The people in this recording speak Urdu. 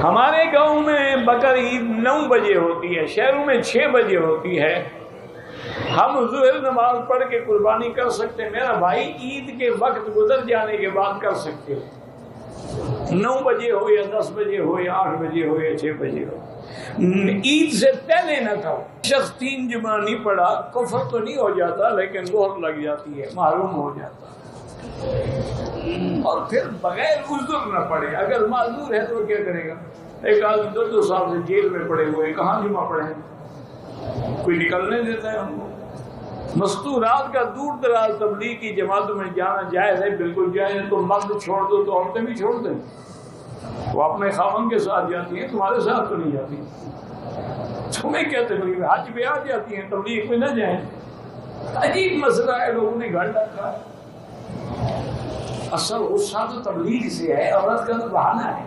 ہمارے گاؤں میں بقر عید 9 بجے ہوتی ہے، شہروں میں 6 بجے ہوتی ہے۔ ہم ظہر نماز پڑھ کے قربانی کر سکتے ہیں میرا بھائی، عید کے وقت گزر جانے کے بعد کر سکتے ہو، 9 بجے ہو یا 10 بجے ہو یا 8 بجے ہو یا 6 بجے ہو، عید سے پہلے نہ کرو۔ شخص 3 جمعہ نہیں پڑھا، کفر تو نہیں ہو جاتا لیکن مہر لگ جاتی ہے، محروم ہو جاتا ہے، اور پھر بغیر عذر نہ پڑھے۔ اگر معذور ہے تو کیا کرے گا؟ ایک آدمی 2 سال سے جیل میں پڑے ہوئے، کہاں جمعہ پڑھیں؟ کوئی نکلنے دیتا ہے ہم کو؟ مستورات کا دور دراز تبلیغ کی جماعتوں میں جانا جائز ہے، بالکل جائز ہے۔ تو مرد چھوڑ دو تو عورتیں بھی چھوڑ دیں، وہ اپنے خاوند کے ساتھ جاتی ہیں، تمہارے ساتھ تو نہیں جاتی۔ تمہیں کیا تکلیف ہے؟ حج پہ آ جاتی ہیں، تبلیغ پہ نہ جائیں۔ عجیب مسئلہ ہے، لوگوں نے گھر رکھا ہے۔ اصل غصہ تو تبلیغ سے ہے، عورت کا تو بہانہ ہے۔